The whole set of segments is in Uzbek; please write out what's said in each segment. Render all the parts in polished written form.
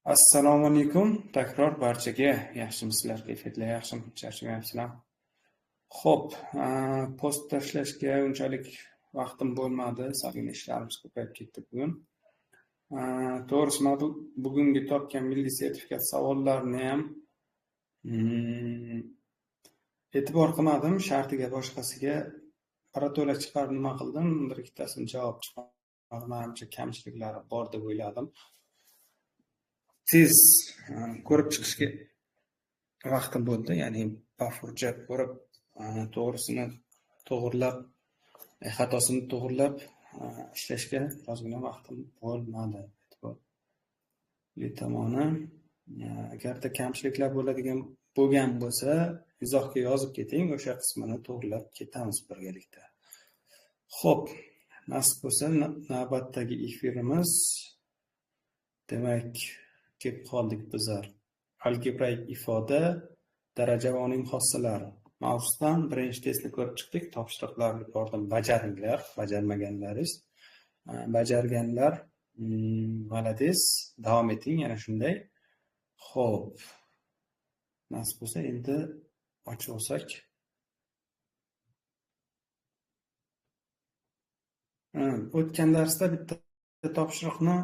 Assalomu alaykum. Takror barchaga yaxshimisizlar, kayfiyatlar yaxshimi, charchamayapsizlar? Xo'p, post tashlashga unchalik vaqtim bo'lmadi, sal ishlarimiz ko'payib ketdi bugun. To'g'risi, men bugungi topgan milliy sertifikat savollarini ham e'tibor qilmadim, shartiga boshqasiga parato'la chiqarib nima qildim, bir ikkitasini javob chiqardim, manimcha kamchiliklari bor deb o'yladim. Tez ko'rib chiqishga vaqtim bo'ldi, ya'ni bafurja ko'rib, to'g'risini to'g'irlab, xatosini to'g'irlab ishlashga ozgina vaqtim bo'lmadi. E'tiborli tomoni, agarda kamchiliklar bo'lgan bo'lsa, izohga yozib keting, o'sha qismini to'g'irlab ketamiz birgalikda. Xo'p, nasib bo'lsa navbatdagi efirimiz, demak, kelib qoldik bizlar. Algebraik ifoda daraja va uning xossalari mavzusidan birinchi testni ko'rib chiqdik. Topshiriqlarni yubordim, bajaringlar, bajarganlar malades, davom eting, yana shunday. Xo'p, nasib bo'lsa endi ochib olsak. O'tgan darsda bitta topshiriqni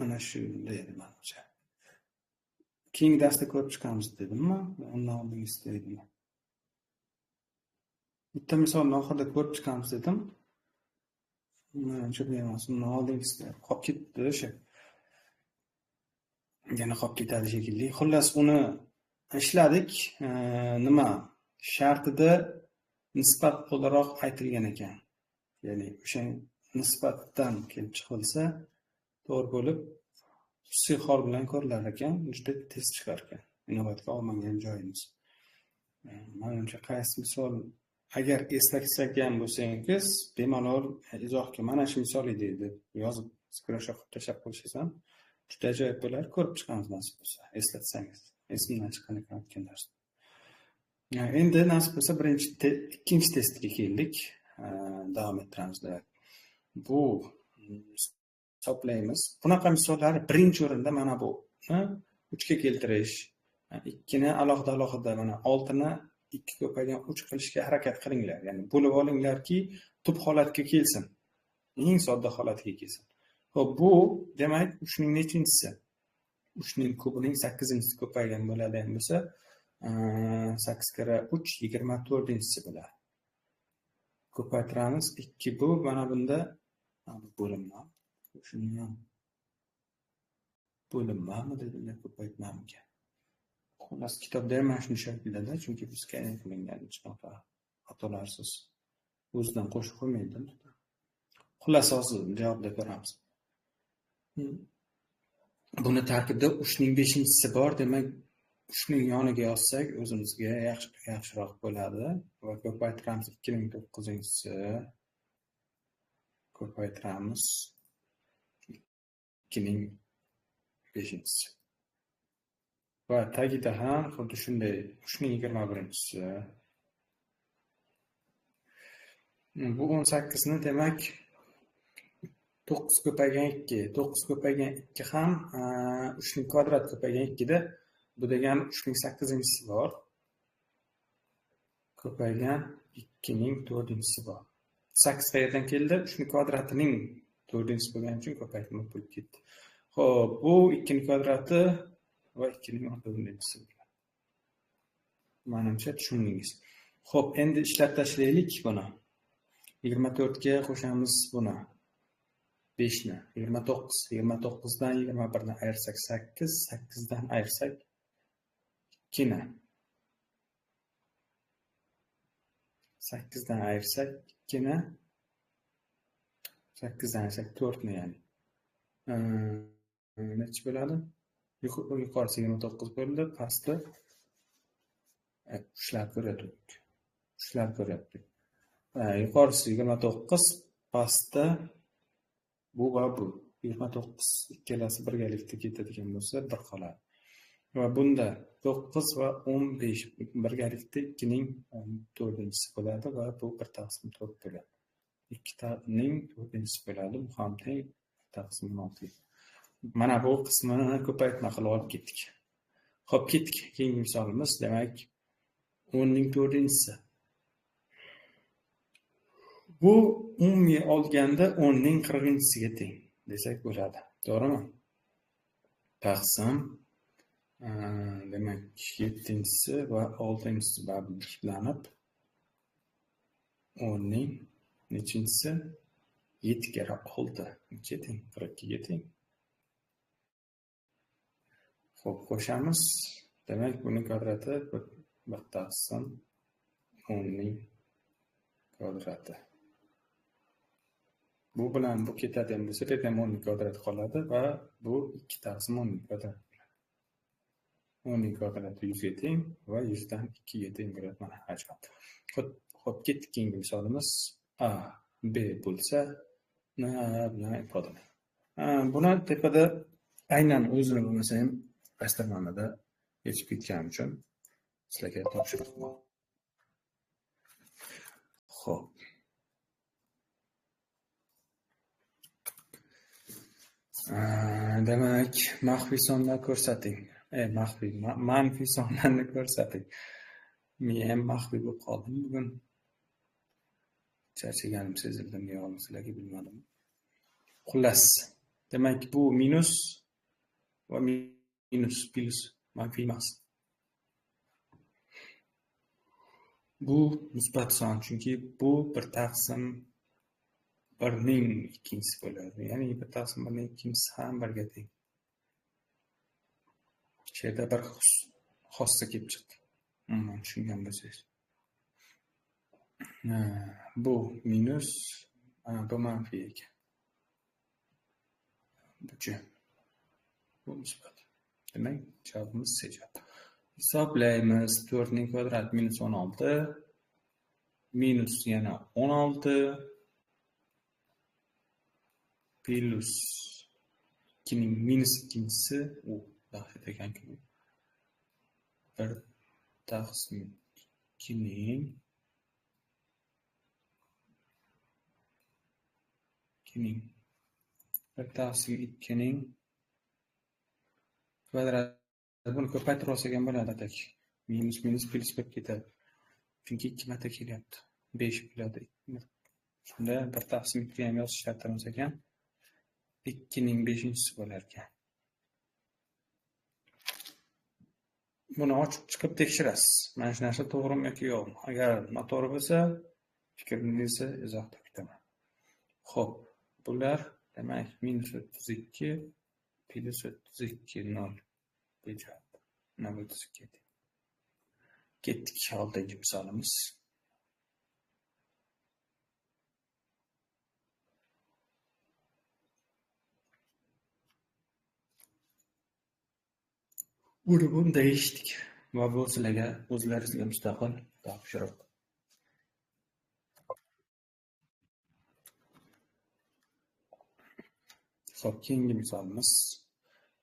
mana shunday edi menimcha. Keyingi darsda ko'rib chiqamiz dedimmi? Undan oldingizda edimmi? Bitta misolni oxirida ko'rib chiqamiz dedim. Menimcha bu emas, undan oldingizda qolib ketdi o'sha. Yana qolib ketadi shekilli. Xullas, uni ishladik. Nima? Shartida nisbat o'laroq aytilgan ekan. Ya'ni o'sha nisbatdan kelib chiqilsa, to'g'ri bo'lib, xususiy hol bilan ko'rilar ekan, juda tez chiqar ekan. Inobatga olmagan joyimiz. Menimcha qaysi misol, agar eslagan bo'lsangiz, bemalol izohga mana shu misol edi deb yozib, screenshot qilib tashlab qo'ysangiz ham juda ajoyib bo'lar, ko'rib chiqamiz nasib bo'lsa, eslatsangiz. Esimdan chiqqan ekan o'tgan darsda. Endi nasib bo'lsa ikkinchi testga keldik. Davom ettiramiz. Bu hisoblaymiz. Bunaqa misollarni birinchi o'rinda mana bu 3 ga keltirish, 2 ni alohida mana 6 ni 2 ko'paygan 3 qilishga harakat qilinglar. Ya'ni bo'lib olinglarki, tub holatga kelsin. Eng sodda holatiga kelsin. Xo'p, bu demak 3 ning nechinchisi? 3 ning kubining 8-inchisi ko'paygan bo'ladigan bo'lsa, 8 kira 3 24-inchisi bo'ladi. Ko'paytiramiz. 2 bu mana bunda bo'linma. Shuni ham bo'linmami dedilar, ko'paytmamikan. Xullas, kitobda ham mana shunday shaklda, chunki biz skanning qilingan chiqmoqda xatolarsiz o'zidan qo'shib qo'ymaydi. Xullas, hozir javobda ko'ramiz. Buni tarkibida 3 ning 5-inchisi bor, demak 3 ning yoniga yozsak o'zimizga yaxshiroq bo'ladi. Va ko'paytiramiz 2 ning 9-inchisi. Ko'paytiramiz 2 ning 5-inchisi. Va tagida ham xuddi shunday 3 ning 21-inchisi. Bu 18 ni demak 9 ko'paygan 2, 9 ko'paygan 2 ham 3 ning kvadrat ko'paygan 2 da, bu degani 3 ning 8-inchisi bor. Ko'paygan 2 ning 4-inchisi bor. 8 qayerdan keldi? 3 ning kvadratining 4-inchisi bo'lgani uchun ko'paytirma bo'lib ketdi. Xo'p, bu 2 ning kvadrati va 2 ning 4-inchisi. Menimcha tushundingiz. Xo'p, endi ishlab tashlaylik buni. 24 ga qo'shamiz buni. 5 ni. 29. 29 dan 21 ni ayirsak 8, 8 dan ayirsak 2 ni. 8 dan ayirsak 2 ni. 8 dan ayirsak 4 ni, ya'ni. Necha bo'ladi? Yuqorisi 29 bo'ldi, pastda ushlab ko'ryaptik. Yuqorisi 29, pastda bu va bu. 29 ikkalasi birgalikda ketadigan bo'lsa, bir qoladi. Va bunda 9 va 15 birgalikda 2 ning 4-inchisi bo'ladi va bu 1/4 bo'ladi. 2 ning 4-inchisi bo'ladi. Bu ham teng 1/6. Mana bu qismini ko'paytma qilib olib ketdik. Xo'p, ketdik. Keyingi misolimiz, demak, 10ning 4-si. Bu umumiy olganda 10ning 40-siga teng desak bo'ladi. To'g'rimi? Taqsim demak 7-si va 6-si birlashib 10ning nechinchisi? 7 kere 6 necha teng? 42 ga teng. Xo'p, qo'shamiz. Demak, buning kvadrati 1 taqsim 10ning kvadrati. Bu bilan bu ketadigan bo'lsa, bu ham 10ning kvadrati qoladi va bu 2 taqsim 10ning kvadrati. 10ning kvadrati 100 ga teng va 100 dan 2 ga teng bo'ladi. Mana ajoyib. Xo'p, ketdik keyingi misolimiz. A, B bo'lsa, nima bilan ifodalaymiz? Buni tepada aynan o'zini bo'lmasa ham dasturxonda yechib ketganim uchun sizlarga topshiriq bor. Xo'p. Demak, maxfiy sonlar ko'rsating. Manfiy sonlarni ko'rsating. Men ham maxfiy bo'lib qoldim bugun. Charchaganim sezildi, yo'qmi sizlarga bilmadim. Xullas, demak bu minus va minus plus manfiy emas. Bu musbat son, chunki bu 1 taqsim 1ning ikkinchisi bo'ladi. Ya'ni 1 taqsim 1ning ikkinchisi ham 1 ga teng. Shu yerda bir xossa kelib chiqdi. Tushungan bo'lsangiz. Bu minus, bu manfiy ekan. Bu musbat. Demak, javobimiz C javob. Hisoblaymiz. 4ning kvadrati minus 16. Minus yana 16. Plus 2ning minus ikkinchisi. Dahshat ekanki. 1 taqsim 2ning 1 taqsim 2ning kvadrati. Buni ko'paytirib olsak ham bo'ladi atak. Minus plus bo'lib ketadi. Chunki 2 marta kelyapti. 5 bo'ladi. Shunda 1 taqsim 2 ham yozish shartimiz ekan. 2ning 5-chisi bo'lar ekan. Buni ochib chiqib tekshirasiz. Mana shu narsa to'g'rimi yoki yo'qmi? Agar noto'g'ri bo'lsa, fikringizni izohda kutaman. Xo'p, bular demak minus 32 plus 32 0 bejavob. 0.32. Ketdik 6-chi misolimiz. Buni deyishdik va bu sizlarga o'zlaringizga mustaqil topshiriq. Xo'p, keyingi misolimiz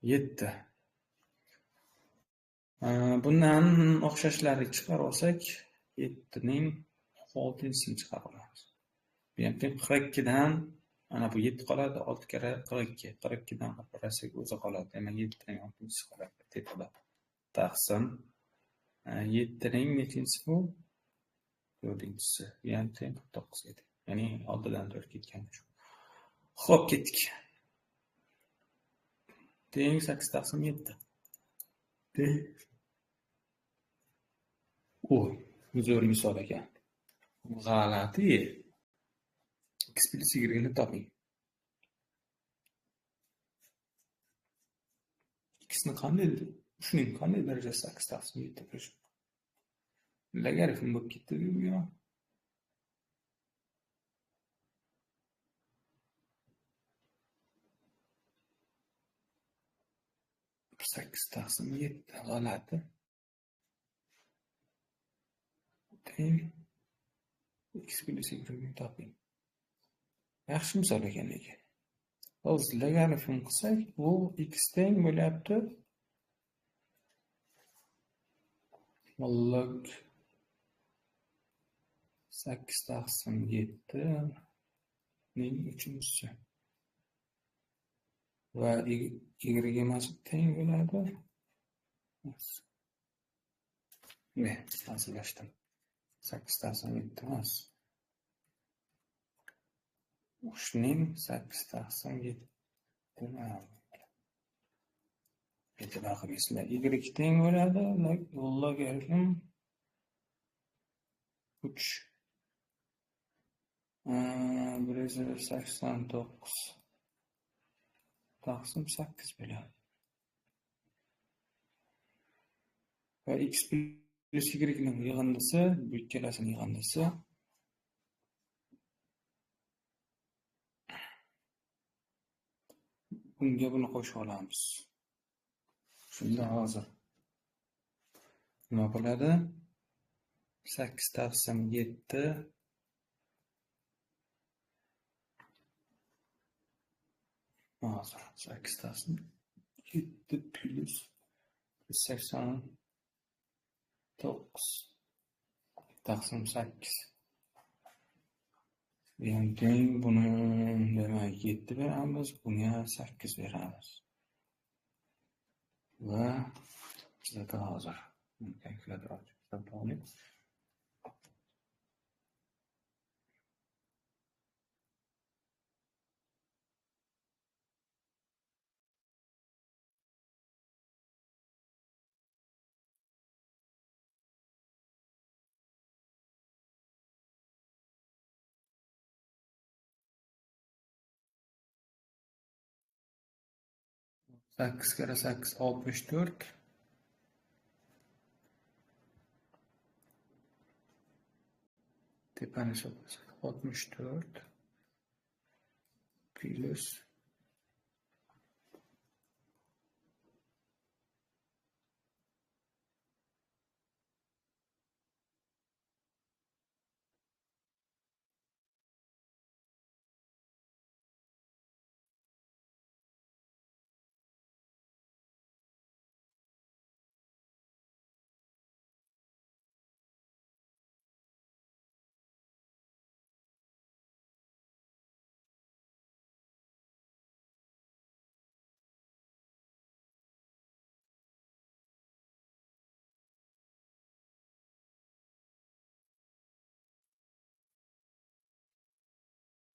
7. Bundan o'xshashlarni chiqarib olsak, 7ning 6-sini chiqarib olamiz. Bu ham 42 dan mana bu 7 qoladi, 6 kere 42. 42 dan qarasak o'zi qoladi. Demak 7ning 6-si qoladi tepada. Taqsim 7ning nechinchisi bu? 4-si. Ya'ni 49 edi. Ya'ni 6dan 4 ketgan. Xo'p, ketdik. Teng 8 taqsim 7. Zo'r misol ekan. G'alati. X plus y ni toping. X ni qanday? Shuning qanday darajasi 8 taqsim 7 bo'lishi? Logaritm bo'lib ketdi-ku bu ham. 8 taqsim 7 g'alati. Teng x plus y ni toping. Yaxshi misol ekan lekin. Hozir logaritm qilsak, bu x teng bo'lyapti. Log 8 taqsim 7 ning 3-si. va y emas teng bo'ladi. Ne, hazillashdim. 8/7 emas. Ushning 8/7 e'tibor qilinglar. Y teng bo'ladi, logaritm 3 189 taqsim 8 bo'ladi. Va x plus y ning yig'indisi, bu ikkalasining yig'indisi bunga buni qo'shib olamiz. Shunda hozir nima bo'ladi? 8/7 hozir 8/7 plus 89/8. Yani buni demak 7 beramiz, bunga 8 beramiz. Va bizga hozir kalkulyator hisoblaymiz. Sakkiz kere 8 64. Tepani hisoblasak 64 plus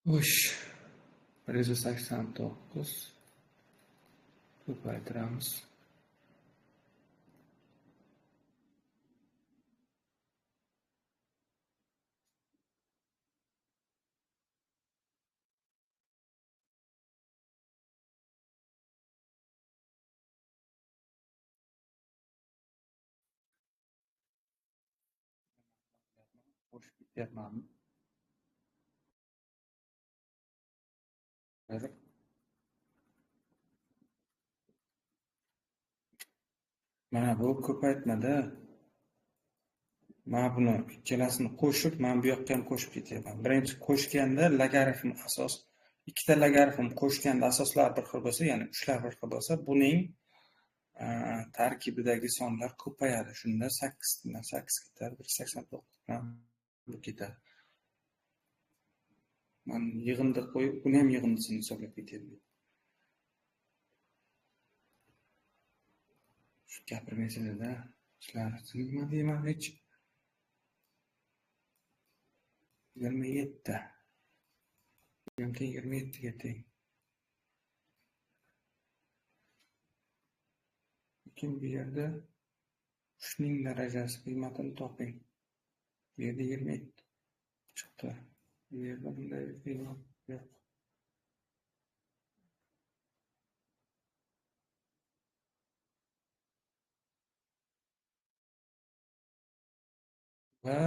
189 ko'paytiramiz. Qo'shib ketyapman. Mana bu ko'paytmada mana buni ikkalasini qo'shib, men bu yoqqa ham qo'shib ketyapman. Birinchi qo'shganda logaritm asos, ikkita logaritm qo'shganda asoslari bir xil bo'lsa, ya'ni uchlar bir xil bo'lsa, buning tarkibidagi sonlar ko'payadi. Shunda 8 dan 8 ketadi, 189 dan bu ketadi. Men yig'inda qo'yib, buni ham yig'indisini hisoblab ketyapman. Shu gapirmaysizlar-da, ishlar nima deyman hech. 27. 27 ga teng. Lekin bu yerda ushning darajasi qiymatini toping. Bu yerda 27 chiqdi. Bu yerda bunday qiymat yo'q. Va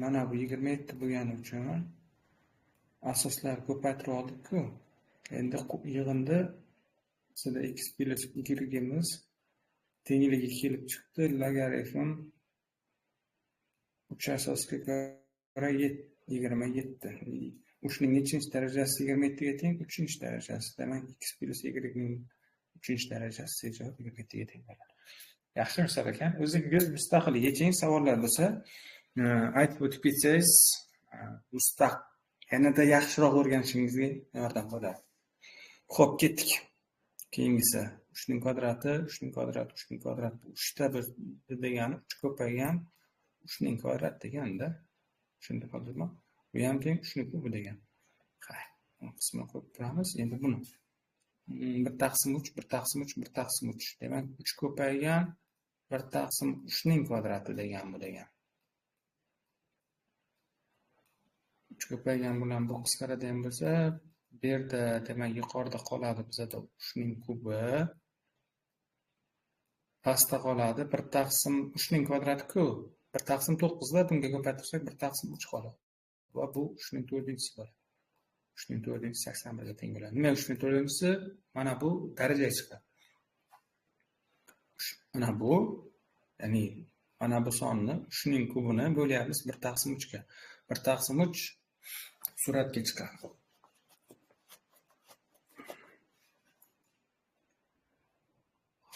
mana bu 27 bo'lgani uchun asoslar ko'paytirib oldik-ku. Endi yig'inda sizda x plus y-imiz tengligi kelib chiqdi. Logaritm 3 asosga ko'ra 27. Ushning nechinchi darajasi 27 ga teng? 3-darajasi. Demak, x plus y ning 3-darajasi esa 27 ga teng bo'ladi. Yaxshi misol ekan. O'zingiz mustaqil yeching, savollar bo'lsa, aytib o'tib ketsangiz, yanada yaxshiroq o'rganishingizga yordam bo'ladi. Xo'p, ketdik. Keyingisi 3 ning kvadrati, 3 ning kvadrati, 3 ning kvadrati. 3 ta degani 3 ko'paygan 3 ning kvadrati deganda. Tushundik hozirmi? Bu ham teng 3 ning kubi degan. Hay, bu qismini qo'yib turamiz. Endi buni 1 taqsim 3, 1 taqsim 3, 1 taqsim 3. Demak, 3 ko'paygan 1 taqsim 3 ning kvadrati degan bu degan. 3 ko'paygan bilan bu qisqaradigan bo'lsa, bu yerda demak yuqorida qoladi bizada 3 ning kubi. Pastda qoladi 1 taqsim 3 ning kvadrati-ku. 1 taqsim 9 da bunga ko'paytirsak 1 taqsim 3 qoladi. Va bu 3 ning 4-si bo'ladi. 3 ning 4-si 81 ga teng bo'ladi. Nima 3 ning 4-si? Mana bu darajaga chiqadi. Mana bu, ya'ni mana bu sonni 3 ning kubini bo'lyapmiz 1 taqsim 3 ga. 1 taqsim 3 suratga chiqadi.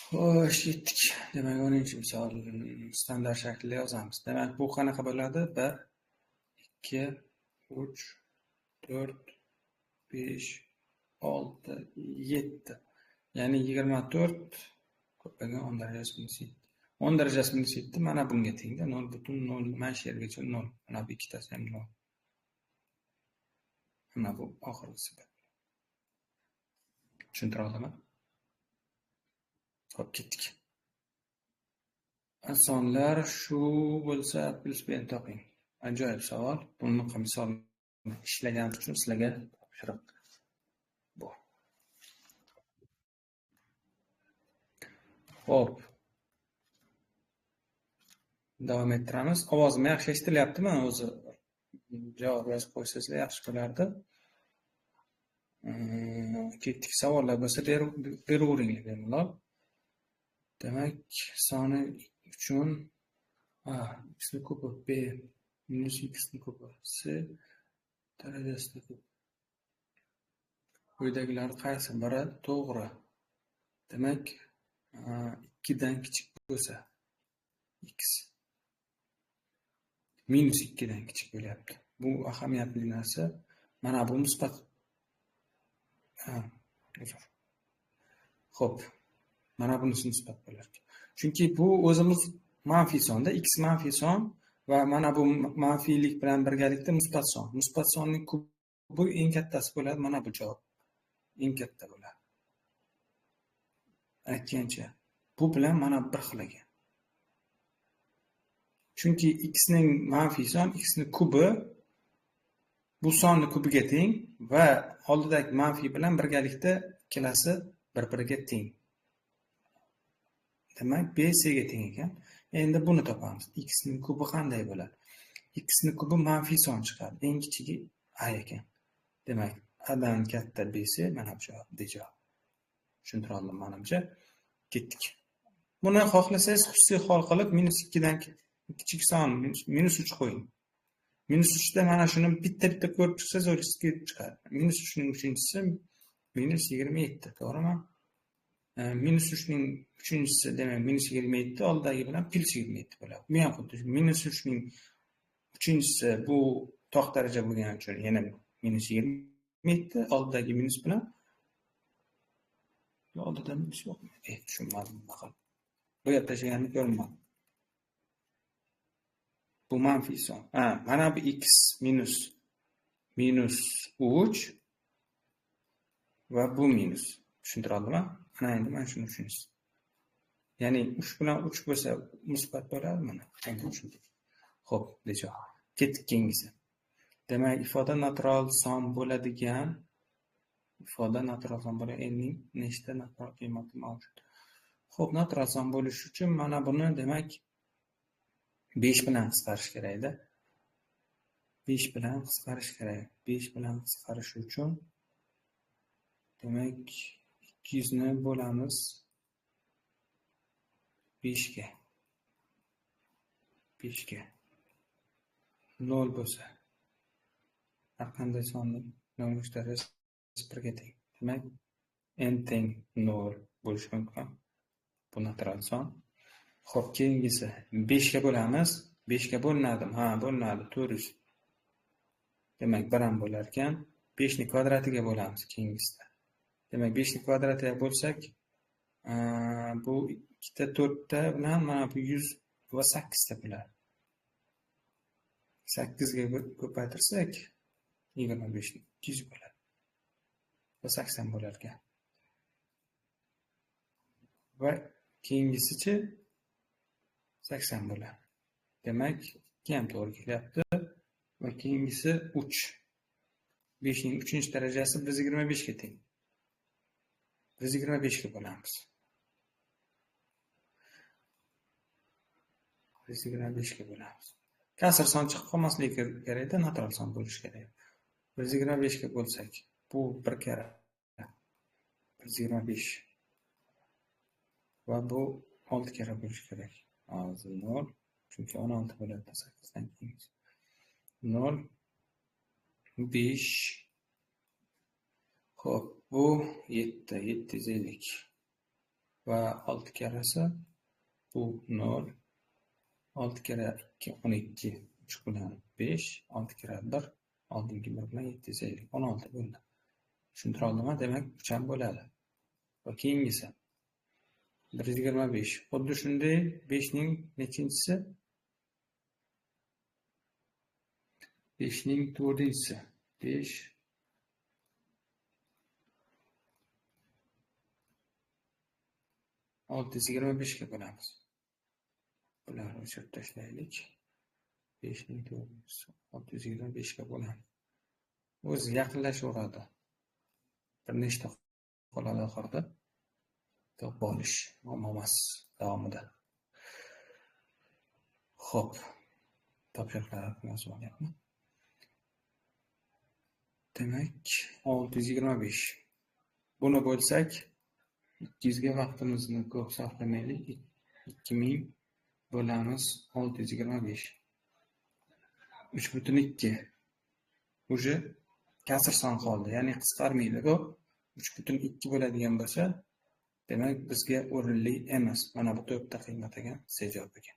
Xo'sh, yetdik. Demak, 10-misol standart shaklda yozamiz. Demak, bu qanaqa bo'ladi? 1 2 3 4 5 6 7. Ya'ni 24 ko'paygan 10 darajasi minus 7. 10 darajasi minus 7 mana bunga tengda 0.0 mana shu yergacha 0. Mana bu ikkitasi ham 0. Mana bu oxirgisi. Tushuntira oldimmi? Xo'p, ketdik. Sonlar shu bo'lsa plus b toping. Ajoyib savol. Bunaqa misol ishlagan uchun sizlarga topshiriq bu. Xo'p. Davom ettiramiz. Ovozim yaxshi eshitilyaptimi? O'zi javob yozib qo'ysangiz yaxshi bo'lardi. Ketdik. Savollar bo'lsa beraveringlar bemalol. Demak, soni uchun x ni kubi b minus x ni kubi c darajasida ko'p. Quydagilar qaysi biri to'g'ri? Demak, 2 dan kichik bo'lsa x minus 2 dan kichik bo'lyapti. Bu ahamiyatli narsa. Mana bu musbat. Xo'p. Mana bunisi nisbat bo'lar. Chunki bu o'zimiz manfiy sonda, x manfiy son va mana bu manfiylik bilan birgalikda musbat son. Musbat sonning kubi eng kattasi bo'ladi, mana bu javob. Eng katta bo'ladi. Aytgancha, bu bilan mana bir xil ekan. Chunki x ning manfiy son, x ning kubi bu sonni kubiga teng va oldidagi manfiy bilan birgalikda ikkalasi bir-biriga teng. Demak, b c ga teng ekan. Endi buni topamiz. X ning kubi qanday bo'ladi? X ning kubi manfiy son chiqadi. Eng kichigi a ekan. Demak, a dan katta bc mana bu javob, d javob. Tushuntira oldim menimcha. Ketdik. Buni xohlasangiz xususiy hol qilib -2 dan kichik son -3 qo'ying. -3 da mana shuni bitta-bitta ko'rib chiqsangiz o'zingizga chiqadi. -3 ning 3-chisi -27, to'g'rimi? -3 ning 3-chisi demak -27 oldidagi bilan +27 bo'ladi. Bu ham xuddi -3 ning 3-chisi bu to'q daraja bo'lgani uchun yana -27 oldidagi minus bilan oldida minus yo'qmi? Tushunmadim faqat. Bu yerda tashlaganini ko'rmadim. Bu manfiy son. Mana bu x minus -3 va bu minus. Tushuntira oldimmi? Mana endi men shuni tushunsiz. Ya'ni 3 bilan 3 bo'lsa musbat bo'ladimi mana? Endi tushundik. Xo'p, deja. Ketdik keyingisi. Demak, ifoda natural son bo'ladigan ning nechta natural qiymati mavjud? Xo'p, natural son bo'lishi uchun mana buni demak 5 bilan qisqarish kerak-da. 5 bilan qisqarish kerak. 5 bilan qisqarish uchun demak 200 ni bo'lamiz 5 ga. 5 ga 0 bo'lsa har qanday sonning 0 darajasi 1 ga teng. Demak, n teng 0 bo'lishi mumkin. Bu natural son. Xo'p, keyingisi 5 ga bo'lamiz. 5 ga bo'linadimi? Ha, bo'linadi. 400. Demak, 1 ham bo'lar ekan. 5 ning kvadratiga bo'lamiz keyingisida. Demak, 5 kvadratiga bo'lsak, bu 2 ta 4 ta bilan mana bu 100 va 8 ta bo'ladi. 8 ga ko'paytirsak 25 ni 200 bo'ladi. Va 80 bo'lar ekan. Va keyingisichi 80 bo'ladi. Demak, 2 ham to'g'ri kelyapti. Va keyingisi 3. 5 ning 3-darajasi 125 ga teng. 125 ga bo'lamiz. 125 ga bo'lamiz. Kasr son chiqib qolmasligi kerakda, natural son bo'lishi kerak. 125 ga bo'lsak, bu 1 karra 125 va bu 6 karra bo'lishi kerak. Hozir 0, chunki 16 bo'ladi 8 dan keyin. 0 5. Xo'p, bu 750 va 6 karrasi bu 0. 6 kere 2 12, 3 bilan 5, 6 kere 1, oldingi 1 bilan 750, 16 bo'ldi. Tushuntira oldimmi? Demak, 3 ham bo'ladi. Va keyingisi 125. Xuddi shunday 5 ning nechinchisi? 5 ning 4-inchisi. 5 625 ga bo'lamiz. Bularni o'chirib tashlaylik. 5 ning 4-inchisi 625 ga bo'ladi. O'zi yaqinlashaveradi. Bir nechta qoladi oxirida. Topib olish muammo emas davomida. Xo'p. Topshiriqlarni yozib olyapman. Demak, 625. Buni bo'lsak, 200 ga vaqtimizni ko'p sarflamaylik. 2000 bo'lamiz 625. 3.2. Uje kasr son qoldi, ya'ni qisqarmaydi. Bu 3.2 bo'ladigan bo'lsa, demak bizga o'rinli emas. Mana bu 4 ta qiymatiga sejavob ekan.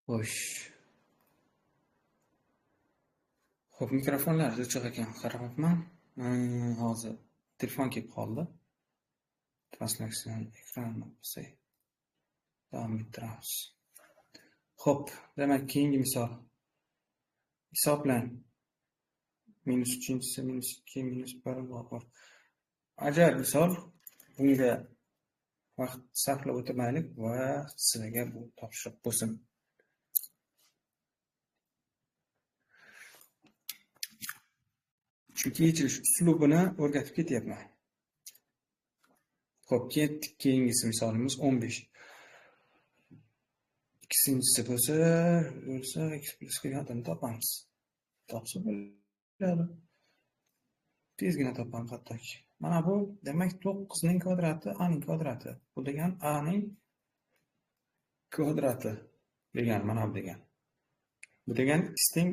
Xo'sh. Xo'p, mikrofonlar o'chiq ekan, qarabman. Hozir telefon kelib qoldi. Translyatsiya ekranini qilsak. Davom ettiramiz. Xo'p, demak, keyingi misol. Hisoblang. -3-inchisi, -2, -1 bor. Ajoyib misol. Bunga vaqt sarflab o'tirmaylik va sizlarga bu topshiriq bo'lsin. Chunki yechilish uslubini o'rgatib ketyapman. Xo'p, keyingisi misolimiz 15. Ikkinchisi bo'lsa, x plus qiymatini topamiz. Topsa bo'ladi. Tezgina topamiz hattoki. Mana bu demak 9 ning kvadrati a ning kvadrati. Bu degan a ning kvadrati degan mana bu degan. Bu degan x teng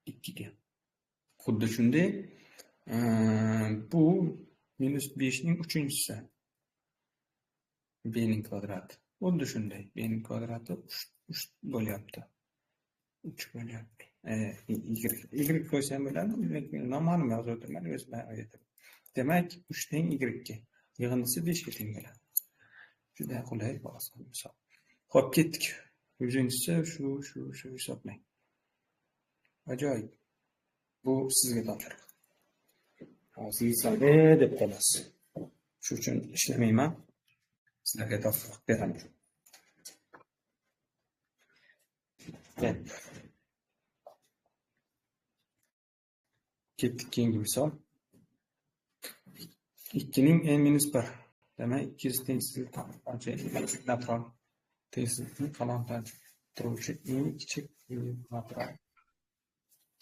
2 ga. Xuddi shunday bu -5 ning 3-inchisi. B ning kvadrati. Xuddi shunday b ning kvadrati 3 bo'lyapti. 3 bo'lyapti. Y qo'ysam bo'ladi, lekin noma'lum yozib o'tirman, o'zim aytaman. Demak, 3 teng y ga. Yig'indisi 5 ga teng bo'ladi. Juda qulay oson misol. Xo'p, ketdik. 100-inchisi shu hisoblang. Ajoyib. Bu sizga topshiriq. Hozir deb qolasiz. Shu uchun ishlamayman. Sizlarga topshiriq beraman. Deb. Ketdik keyingi misol. 2 ning n-1. Demak, 200 tengsizlik natural tengsizlikni qalamlantiruvchi eng kichik natural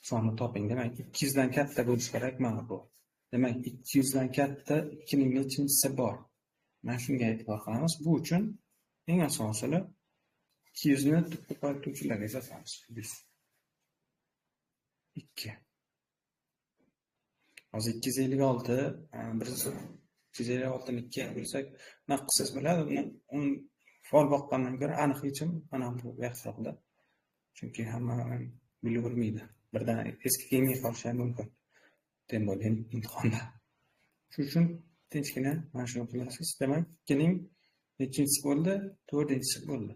sonni toping. Demak, 200 dan katta bo'lishi kerak mana bu. Demak, 200 dan katta 2 ning nechinchisi bor. Mana shunga e'tibor qilamiz. Bu uchun eng oson usuli 200 ni tuppa qo'yuvchilarga yozamiz. 2. Hozir 256, biz 256 ni 2 ga bo'lsak, nima qilsangiz bo'ladi? Uni faol boqqandan ko'ra aniq yechim mana bu yaxshiroqda. Chunki hamma bilavermaydi. Birdan eski kelmay qolishi ham mumkin. Tem bo'lgan imtihonda. Shuning uchun tinchgina mana shuni qilasiz. Demak, 2 ning nechinchisi bo'ldi? 4-inchisi bo'ldi.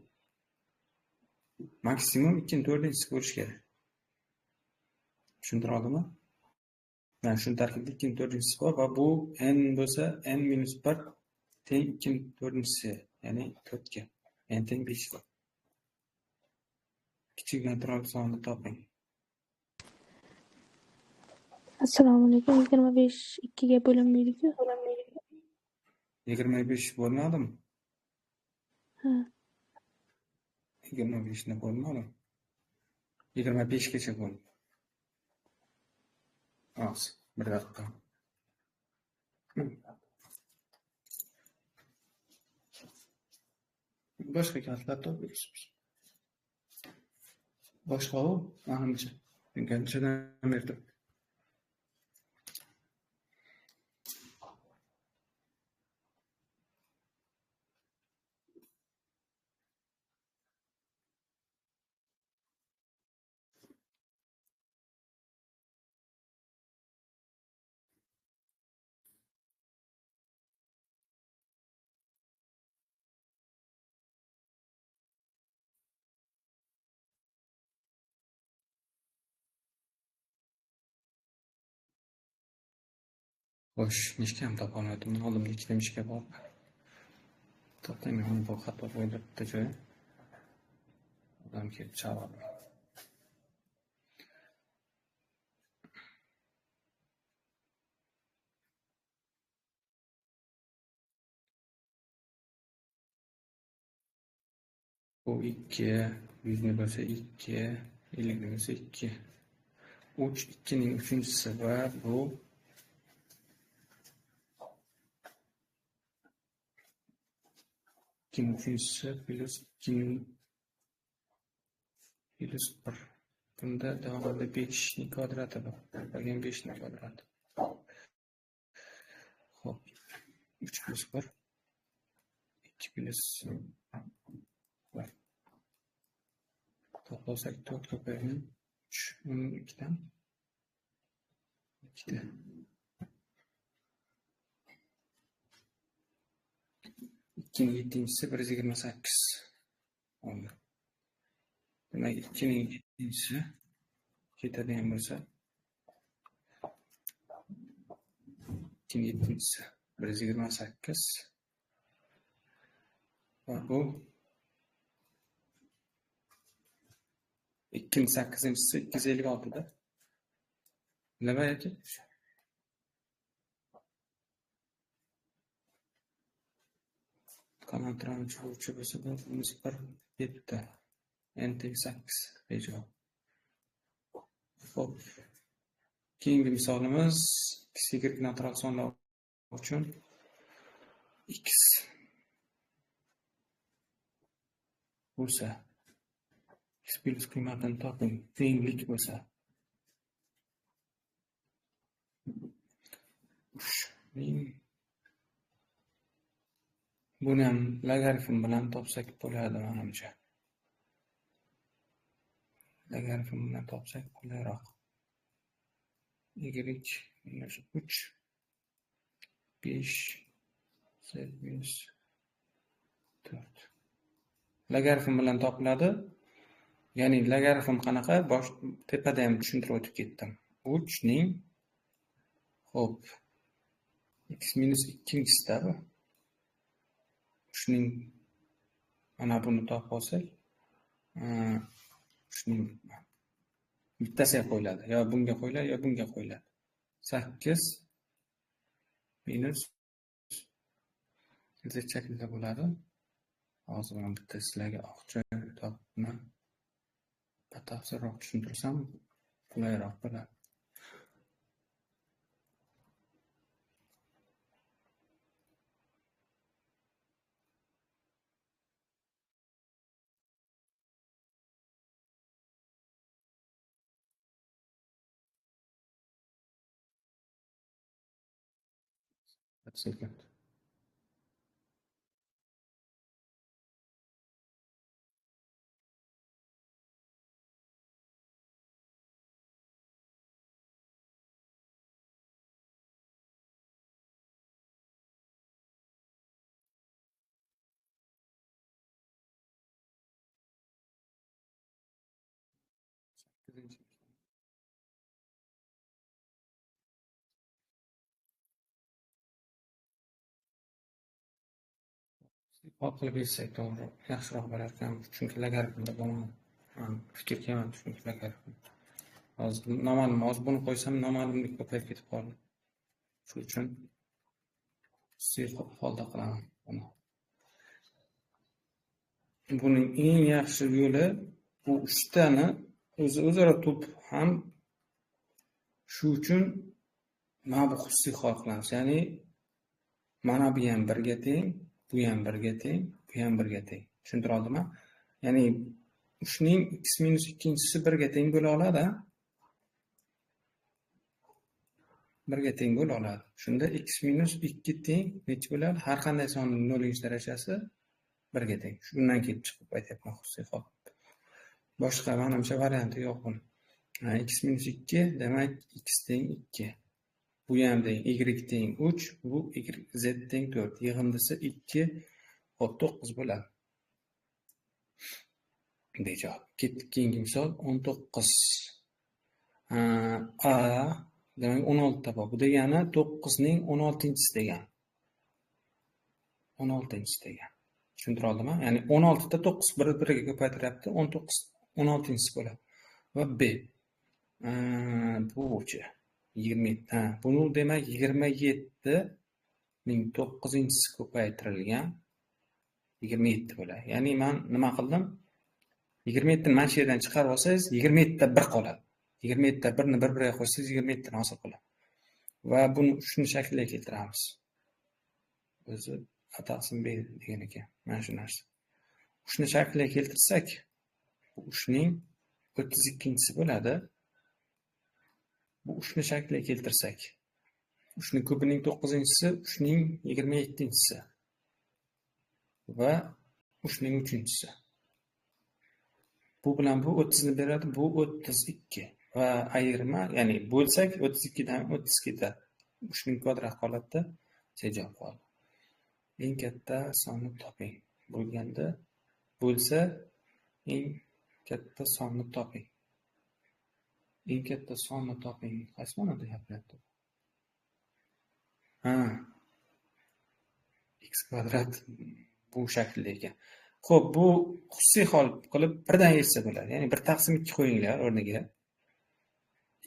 Maksimum 2 ning 4-inchisi bo'lishi kerak. Tushuntira oldimmi? Yani shuni tarkibida 2 ning 4-inchisi bor va bu n bo'lsa n-1 teng 2 ning 4-inchisi, ya'ni 4 ga. n teng 5 ga. Kichik natural sonni toping. Assalomu alaykum. 25 2 ga bo'linmaydi-ku. 25 bo'lmadimi? Ha. 25 ni bo'lmadimi? 25 gacha bo'ldi. Hozir bir daqiqa. Boshqa kalkulyatор topyapsiz. Boshqa u, menimcha. Qanchadan berdi? Xo'sh, mishka ham topolmadim. Oldimda ikkita mishka bor. To'xtang, men bu xato o'ylabdi joy. Odam kelib chaladi. Bu 2, 100 ni bo'lsa 2, 50 ni bo'lsa 2. 3 2 ning 3-inchisi va bu 2 ning 3-inchisi plus 2 ning plus 1. Bunda davomida 5 ning kvadrati bor. Qolgan 5 ning kvadrati. Xo'p. 3 plus 1 2 plus 1. To'plasak 4 ko'paygan 3 12 dan 2 dan 2 ning 7-inchisi 128 oldi. Demak, 2 ning 7-inchisi ketadigan bo'lsa 2 ning 7-inchisi 128 va bu 2 ning 8-inchisi 256 da. Nima yoki? Qanotlarni chuvuvchi bo'lsa, bu -1 7. n teng 8 bejavob. Xo'p. Keyingi misolimiz x y natural sonlar uchun x bo'lsa x plus qiymatini toping, tenglik bo'lsa buni ham logaritm bilan topsak bo'ladi menimcha. Logaritm bilan topsak qulayroq. Y minus 3 5 z minus 4. Logaritm bilan topiladi. Ya'ni logaritm qanaqa? Tepada ham tushuntirib o'tib ketdim. 3 ning xo'p x minus 2-inchisida bu. Shuning mana buni topib olsak, shuning bittasiga qo'yiladi. Yo bunga qo'yiladi, yo bunga qo'yiladi. 8 minus z shaklida bo'ladi. Hozir men bitta sizlarga oqcha topni batafsilroq tushuntirsam qulayroq bo'ladi. Bir sekund. Qilib bersak to'g'ri yaxshiroq bo'larkan, chunki logaritmda bo'lgan fikr kelmadi, chunki logaritm hozir noma'lum, hozir buni qo'ysam noma'lumlik ko'payib ketib qoldi. Shuning uchun xususiy holda qilaman buni. Buning eng yaxshi yo'li bu uchtani o'zaro to'p ham shu uchun mana bu xususiy hol qilamiz. Ya'ni mana bu ham 1 ga teng, bu ham 1 ga teng, bu ham 1 ga teng. Tushuntira oldimmi? Ya'ni 3 ning x minus 2-chisi 1 ga teng bo'la oladi. 1 ga teng bo'la oladi. Shunda x minus 2 teng necha bo'ladi? Har qanday sonning 0-darajasi 1 ga teng. Shundan kelib chiqib aytyapman xususiy hol. Boshqa menimcha varianti yo'q buni. X minus 2 demak x teng 2. Bu ham teng y teng 3, bu z teng 4. Yig'indisi 2 hop 9 bo'ladi. Bejob. Ketdik keyingi misol 19. A demak 16 ta bor. Bu degani 9 ning 16-chisi degani. 16-chisi degani. Tushuntira oldimmi? Ya'ni 16 ta 9 bir-biriga ko'paytiryapti, 19 16-chisi bo'ladi. Va B bu-chi 27. Buni demak 27 ning 9-chisi ko'paytirilgan 27 bo'ladi. Ya'ni men nima qildim? 27 ni mana shu yerdan chiqarib olsangiz, 27 ta 1 qoladi. 27 ta 1 ni bir-biriga qo'shsangiz 27 ni hosil qiladi. Va buni shuni shakliga keltiramiz. O'zi A taqsim B degan ekan. Mana shu narsa. Shuni shakliga keltirsak, bu 3 ning 32-chisi bo'ladi. Bu 3 ni shakliga keltirsak, 3 ning ko'pining 9-chisi, 3 ning 27-chisi va 3 ning 3-chisi. Bu bilan bu 30 ni beradi, bu 32 va ayirma, ya'ni bo'lsak 32 dan 30 ketadi. 3 ning kvadrat qoladi, javob qoladi. Eng katta sonni toping. Bo'lganda bo'lsa eng katta sonni toping. Eng katta sonni toping. Qaysi ma'noda gapiryapti? X kvadrat bu shaklda ekan. Xo'p, bu xususiy hol qilib birdan yechsa bo'ladi. Ya'ni 1 taqsim 2 qo'yinglar o'rniga.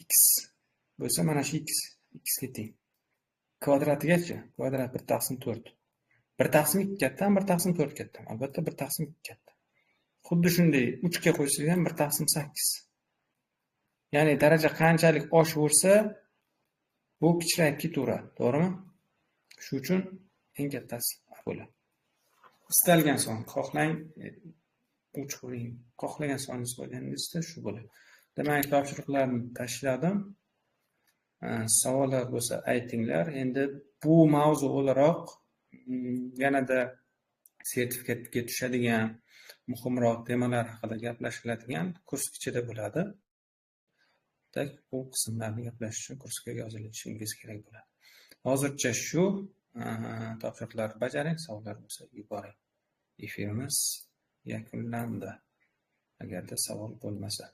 X bo'lsa mana shu x ga teng. Kvadratigacha, kvadrat 1 taqsim 4. 1 taqsim 2 katta, 1 taqsim 4 katta. Albatta 1 taqsim 2 katta. Xuddi shunday 3 ga qo'ysak ham 1 taqsim 8. Ya'ni daraja qanchalik oshaversa, bu kichrayib ketaveradi, to'g'rimi? Shu uchun eng kattasi bo'ladi. Istalgan son, xohlang 3 qo'ying, xohlagan soningiz qo'yganingizda shu bo'ladi. Demak, topshiriqlarni tashladim. Savollar bo'lsa aytinglar. Endi bu mavzu o'laroq yanada sertifikatga tushadigan muhimroq temalar haqida gaplashiladigan kurs ichida bo'ladi. Bu qismlarni gaplashish uchun kursga yozilishingiz kerak bo'ladi. Hozircha shu topshiriqlarni bajaring, savollar bo'lsa yuboring. Efirimiz yakunlandi. Agarda savol bo'lmasa